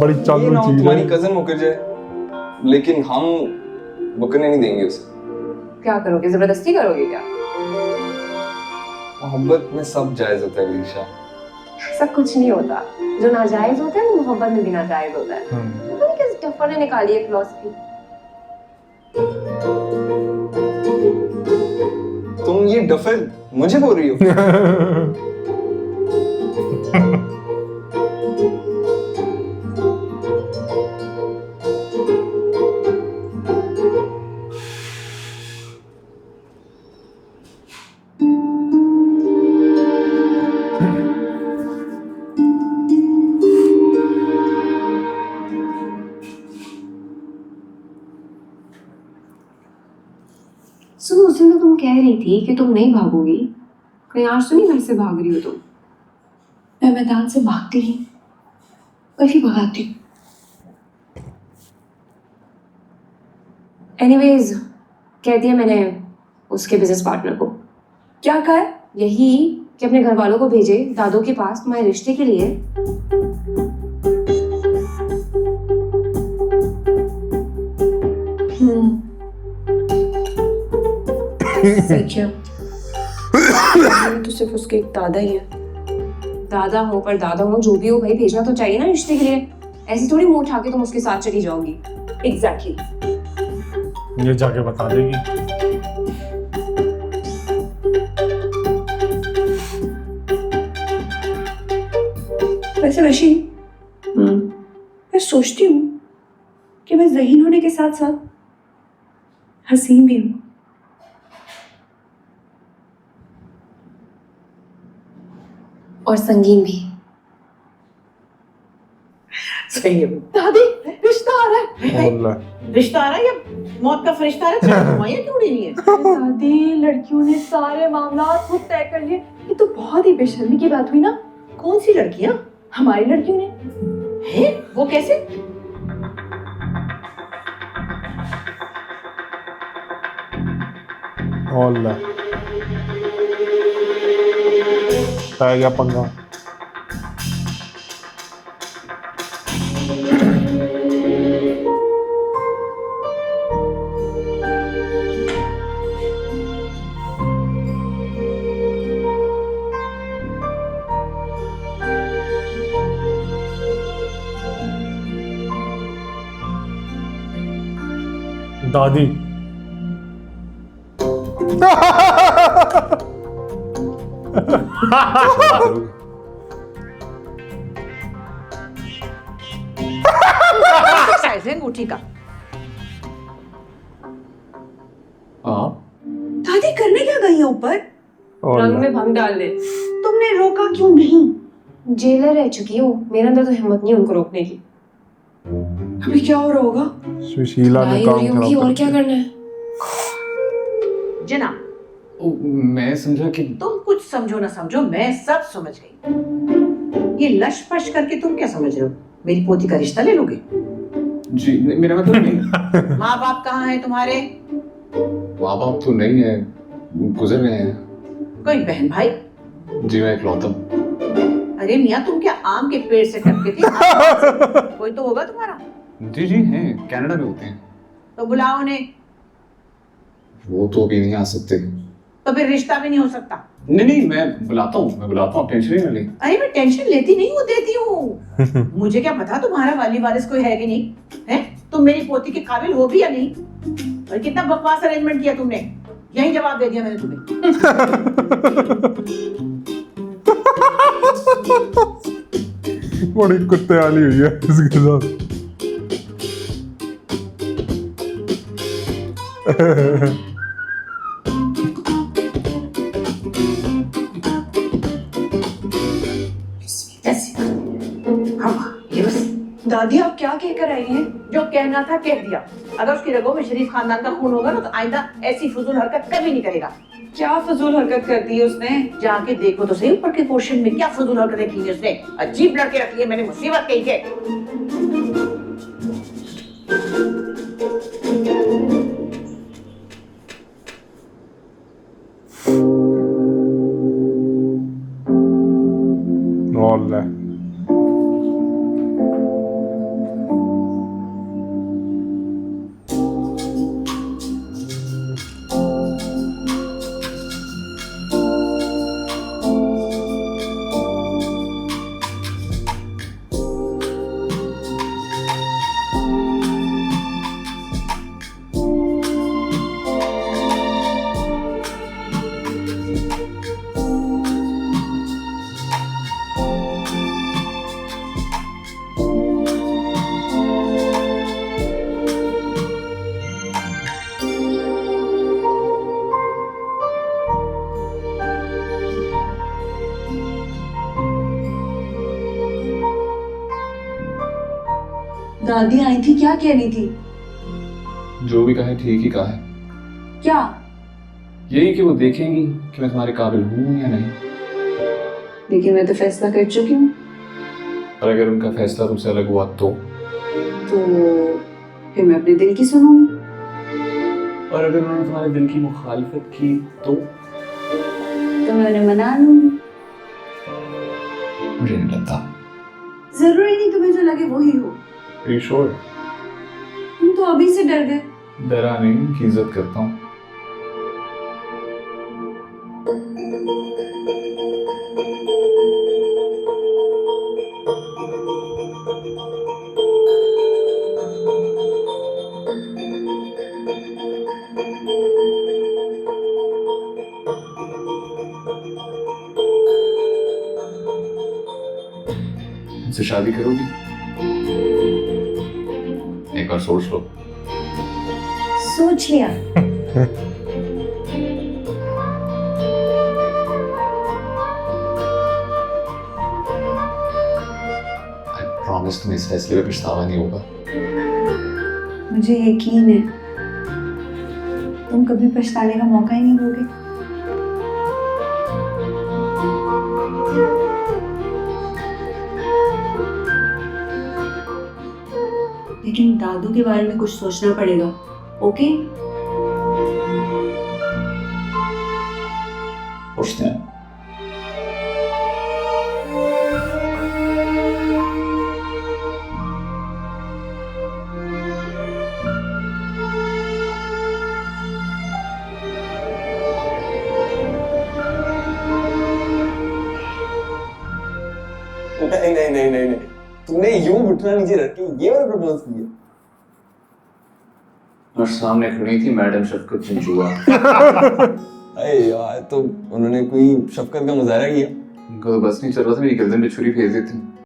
बड़ी ये चालू ना हो चीज तुम्हारी है। कजन मुकर जाए, लेकिन हम मुकरने नहीं देंगे उसे। क्या करोगे, जबरदस्ती करोगे क्या? मोहब्बत में सब जायज होता है विदिशा। ऐसा कुछ नहीं होता, जो नाजायज होता है वो मोहब्बत में भी नाजायज होता है। पता नहीं किस टफ्फर ने निकाली है फिलॉसफी। तुम ये डफर मुझे बोल रही हो? सुनो, उस दिन तो तुम कह रही थी कि तुम नहीं भागोगी, कहीं आज तो नहीं घर से भाग रही हो तुम? मैं मैदान से भागती नहीं, वही भगाती हूँ। एनीवेज, कह दिया मैंने उसके बिजनेस पार्टनर को। क्या कहा है? यही कि अपने घर वालों को भेजे दादों के पास तुम्हारे रिश्ते के लिए। सही किया। तो सिर्फ उसके एक दादा ही है। दादा हो पर दादा हो, जो भी हो भाई, भेजना तो चाहिए ना रिश्ते के लिए। ऐसी थोड़ी मुंह उठा के तुम उसके साथ चली जाओगी। एग्जैक्टली। ये जाके बता देगी। वैसे वशी, मैं सोचती हूँ कि मैं ज़हीन होने के साथ साथ हसीन भी हूँ। और संगीन भी। सही है। दादी, रिश्ता आ रहा है। बोला रिश्ता आ रहा है या मौत का फरिश्ता आ रहा है? तुम्हारी क्यों उड़ी हुई है? दादी, लड़कियों ने सारे मामला खुद तय कर लिए। ये तो बहुत ही बेशर्मी की बात हुई ना। कौन सी लड़कियां? हमारी लड़कियों ने। हैं? वो कैसे? बोला आ गया पंगा। दादी साइज है अंगूठी का। दादी, करने क्या गई है ऊपर? रंग में भंग डाल दे। तुमने रोका क्यों नहीं? जेलर रह चुकी हूँ, मेरे अंदर तो हिम्मत नहीं उनको रोकने की। अभी क्या हो रहा होगा? सुशीला ने लड़ाई हो काम रही होगी, खराब और कर क्या दिया। करना है? जना, मैं समझा कि तुम कुछ समझो ना समझो, मैं सब समझ गई। ये लश फश करके तुम क्या समझ रहे हो? मेरी पोती का रिश्ता ले लोगे? जी मेरा मतलब नहीं। माँ बाप कहाँ हैं तुम्हारे? माँ बाप तो नहीं है, गुजर गए हैं। कोई बहन भाई? जी मैं इकलौता। अरे मियाँ, तुम क्या आम के पेड़ से टपके थे? कोई तो होगा तुम्हारा। जी जी हैं, कनाडा में होते हैं। तो बुलाओ उन्हें। वो तो अभी नहीं आ सकते। तो फिर रिश्ता भी नहीं हो सकता। नहीं नहीं, मैं बुलाता हूँ, टेंशन ही ना ले। अरे मैं टेंशन लेती नहीं हूँ, देती हूँ। मुझे क्या पता तुम्हारा वाली वारिस कोई है कि नहीं है? तुम मेरी पोती के काबिल हो भी या नहीं? और कितना बकवास अरेंजमेंट किया तुमने, यही जवाब दे दिया मैंने तुम्हें। बड़ी कुत्ते वाली हुई है इसके साथ। ऐसे। हाँ, ये बस दादी, आप क्या कहकर आई हैं? जो कहना था कह दिया। अगर उसकी रगों में शरीफ खानदान का खून होगा ना, तो आइंदा ऐसी फजूल हरकत कभी नहीं करेगा। क्या फजूल हरकत कर दी है उसने? जाके देखो तो सही ऊपर के पोर्शन में क्या फजूल हरकतें की है उसने। अजीब लड़के रखी है, मैंने मुसीबत कही है। बोला दादी आई थी, क्या कह रही थी? जो भी कहे ठीक ही कहा है। क्या? यही कि वो देखेंगी कि मैं तुम्हारे काबिल हूँ या नहीं। देखिए मैं तो फैसला कर चुकी हूँ। और अगर उनका फैसला तुमसे अलग हुआ तो फिर मैं अपने दिल की सुनूंगी। और अगर उन्होंने तुम्हारे दिल की मुखालिफत की तो मैं उन्हें मना लूंगी। मुझे नहीं लगता। जरूरी नहीं तुम्हें जो लगे वही हो। Are you sure? तुम तो अभी से डर गए। डरा नहीं, उनकी इज्जत करता हूँ। इनसे शादी करोगी? एक बार सोच लो। सोच लिया। I promise तुम्हें इस फैसले पे पछतावा नहीं होगा। मुझे यकीन है तुम कभी पछताने का मौका ही नहीं दोगे। लेकिन दादू के बारे में कुछ सोचना पड़ेगा, ओके? पूछते हैं। नहीं नहीं नहीं नहीं नहीं, तुमने यूं घुटना नीचे रख के ये वाला प्रपोज किया। और सामने खड़ी थी मैडम शफकत चंचुआ। अरे यार, तो उन्होंने कोई शफकत का मुजाहरा किया? उनको तो बस नहीं चल रहा था, मेरी गर्दन पे छुरी फेंक दी थी।